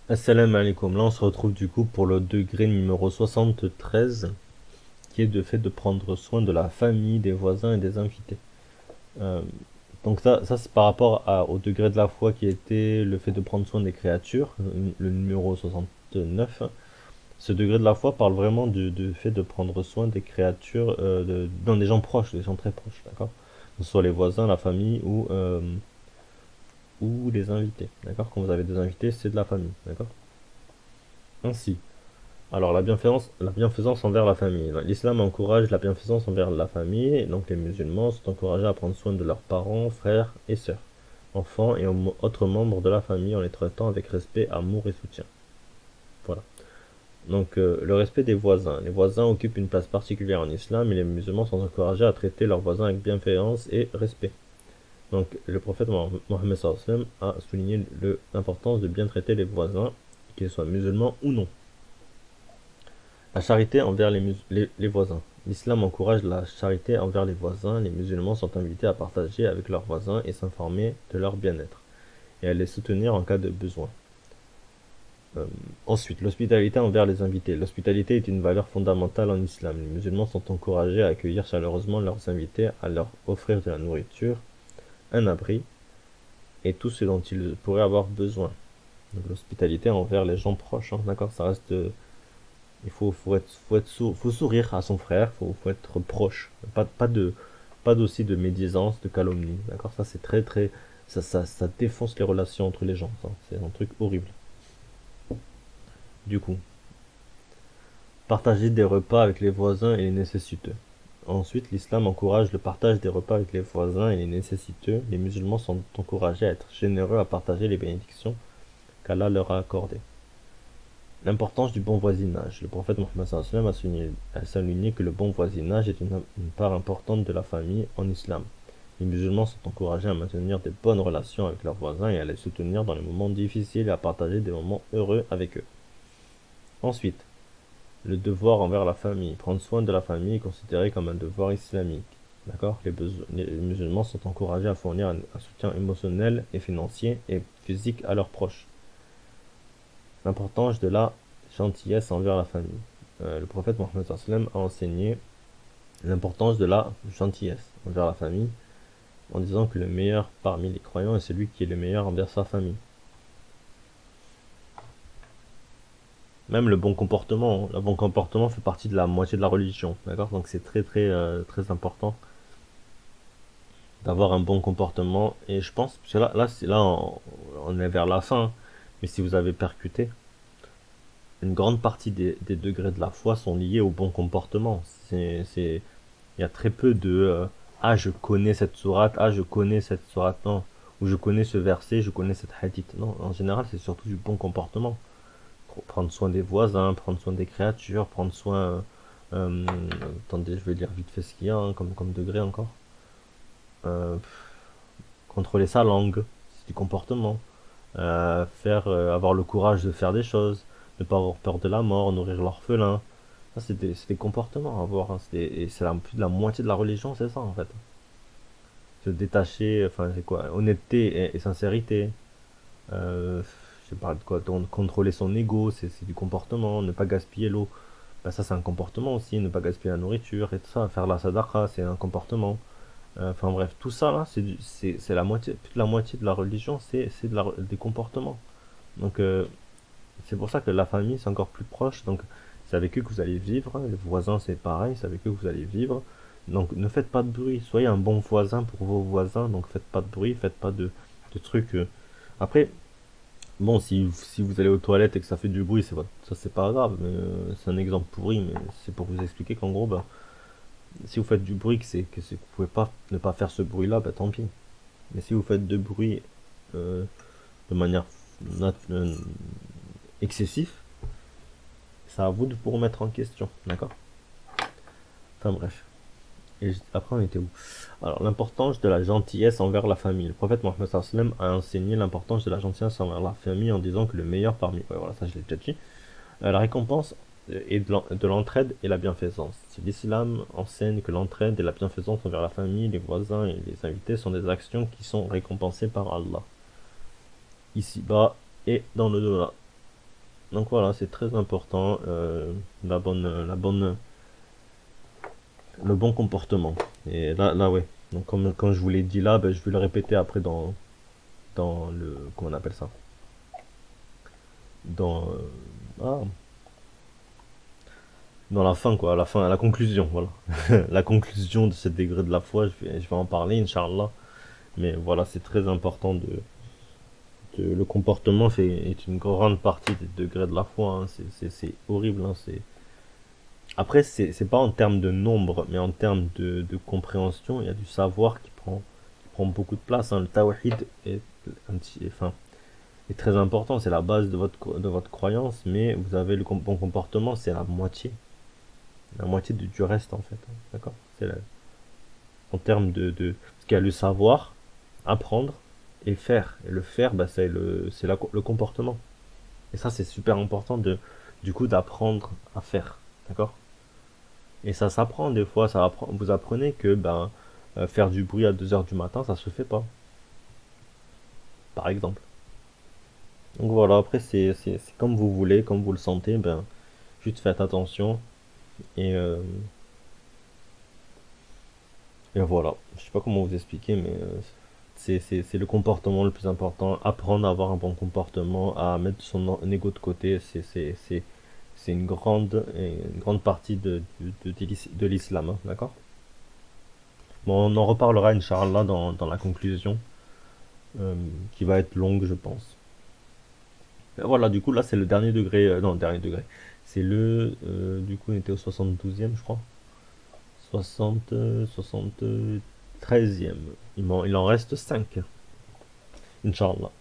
Assalamu alaikum. Là, on se retrouve du coup pour le degré numéro 73, qui est le fait de prendre soin de la famille, des voisins et des invités. Euh, donc ça c'est par rapport au degré de la foi qui était le fait de prendre soin des créatures, le numéro 69. Ce degré de la foi parle vraiment du fait de prendre soin des créatures, dans des gens proches, des gens très proches, d'accord? Que ce soit les voisins, la famille ou les invités, d'accord? Quand vous avez des invités, c'est de la famille, d'accord? Ainsi. Alors, la bienfaisance envers la famille. L'islam encourage la bienfaisance envers la famille, et donc les musulmans sont encouragés à prendre soin de leurs parents, frères et sœurs, enfants et autres membres de la famille en les traitant avec respect, amour et soutien. Voilà. Donc, le respect des voisins. Les voisins occupent une place particulière en islam et les musulmans sont encouragés à traiter leurs voisins avec bienveillance et respect. Donc, le prophète Mohammed a souligné l'importance de bien traiter les voisins, qu'ils soient musulmans ou non. La charité envers les voisins. L'islam encourage la charité envers les voisins. Les musulmans sont invités à partager avec leurs voisins et s'informer de leur bien-être, et à les soutenir en cas de besoin. Euh, Ensuite, l'hospitalité envers les invités. L'hospitalité est une valeur fondamentale en islam. Les musulmans sont encouragés à accueillir chaleureusement leurs invités, à leur offrir de la nourriture, un abri et tout ce dont ils pourraient avoir besoin. Donc l'hospitalité envers les gens proches, hein, d'accord, ça reste faut sourire à son frère, faut être proche. Pas d'aussi de médisance, de calomnie. D'accord? Ça, c'est très, ça défonce les relations entre les gens. C'est un truc horrible. Du coup, partager des repas avec les voisins et les nécessiteux. Ensuite, l'islam encourage le partage des repas avec les voisins et les nécessiteux. Les musulmans sont encouragés à être généreux, à partager les bénédictions qu'Allah leur a accordées. L'importance du bon voisinage. Le prophète Mohammed sallam a souligné que le bon voisinage est une part importante de la famille en islam. Les musulmans sont encouragés à maintenir de bonnes relations avec leurs voisins et à les soutenir dans les moments difficiles et à partager des moments heureux avec eux. Ensuite, le devoir envers la famille. Prendre soin de la famille est considéré comme un devoir islamique. D'accord? Les musulmans sont encouragés à fournir un soutien émotionnel et financier et physique à leurs proches. L'importance de la gentillesse envers la famille. Le prophète Mohammed sallam a enseigné l'importance de la gentillesse envers la famille en disant que le meilleur parmi les croyants est celui qui est le meilleur envers sa famille. Même le bon comportement, le bon comportement fait partie de la moitié de la religion, d'accord? Donc c'est très important d'avoir un bon comportement. Et je pense que on est vers la fin, mais si vous avez percuté, une grande partie des degrés de la foi sont liés au bon comportement. Il y a très peu de ah, je connais cette sourate, ah, je connais cette sourate, non. Ou je connais ce verset, je connais cette hadith. Non, en général, c'est surtout du bon comportement. Prendre soin des voisins, prendre soin des créatures, prendre soin. Euh, Attendez, je vais lire vite fait ce qu'il y a, hein, comme degré encore. Euh, Contrôler sa langue, c'est du comportement. Avoir le courage de faire des choses, ne pas avoir peur de la mort, nourrir l'orphelin. Ça, c'est des comportements à avoir, hein. Et c'est plus de la moitié de la religion, c'est ça en fait. Se détacher, enfin c'est quoi? Honnêteté et sincérité. Je sais pas de quoi, contrôler son ego, c'est du comportement. Ne pas gaspiller l'eau, bah, ça c'est un comportement aussi. Ne pas gaspiller la nourriture et tout ça. Faire la sadaqa, c'est un comportement. Enfin bref, tout ça là, c'est la moitié, plus de la moitié de la religion, des comportements. Donc c'est pour ça que la famille c'est encore plus proche. Donc c'est avec eux que vous allez vivre. Les voisins c'est pareil, c'est avec eux que vous allez vivre. Donc ne faites pas de bruit. Soyez un bon voisin pour vos voisins. Donc faites pas de bruit, faites pas de trucs. Après, bon, si vous allez aux toilettes et que ça fait du bruit, ça c'est pas grave. C'est un exemple pourri, mais c'est pour vous expliquer qu'en gros, bah, si vous faites du bruit, que vous pouvez pas ne pas faire ce bruit-là, bah tant pis. Mais si vous faites de bruit euh, de manière euh, excessive, c'est à vous de vous remettre en question, d'accord? Enfin bref. Et après, on était où? Alors, l'importance de la gentillesse envers la famille. Le prophète Mohammed sallam a enseigné l'importance de la gentillesse envers la famille en disant que le meilleur parmi... Ouais, voilà, ça je l'ai déjà dit. La récompense est de l'entraide et la bienfaisance. L'islam enseigne que l'entraide et la bienfaisance envers la famille, les voisins et les invités sont des actions qui sont récompensées par Allah, ici-bas et dans le delà. Donc voilà, c'est très important, le bon comportement. Et là ouais. Donc comme je vous l'ai dit là, ben, je vais le répéter après dans le, comment on appelle ça? Dans, ah, dans la fin quoi, la conclusion, voilà. La conclusion de ce degré de la foi, je vais en parler, Inch'Allah. Mais voilà, c'est très important le comportement est une grande partie des degrés de la foi, hein. C'est horrible, hein. Après, c'est pas en termes de nombre, mais en termes de compréhension, il y a du savoir qui prend beaucoup de place, hein. Le tawhid enfin, est très important, c'est la base de votre croyance, mais vous avez le bon comportement, c'est la moitié du reste en fait, hein. D'accord? En termes parce qu'il y a le savoir, apprendre et faire. Et le faire, bah, le comportement. Et ça, c'est super important du coup, d'apprendre à faire. D'accord? Et ça s'apprend des fois. Vous apprenez que ben, faire du bruit à 2 heures du matin, ça se fait pas. Par exemple. Donc voilà, après, c'est comme vous voulez, comme vous le sentez. Ben, juste faites attention. Et, euh, et voilà. Je sais pas comment vous expliquer, mais c'est le comportement le plus important. Apprendre à avoir un bon comportement, à mettre son ego de côté, c'est une grande partie de l'islam, hein, d'accord? Bon, on en reparlera, Inch'Allah, dans la conclusion, euh, qui va être longue, je pense. Et voilà, du coup, là, c'est le dernier degré. Non, dernier degré. Du coup, on était au 72e, je crois. 73e. Il en reste 5, Inch'Allah.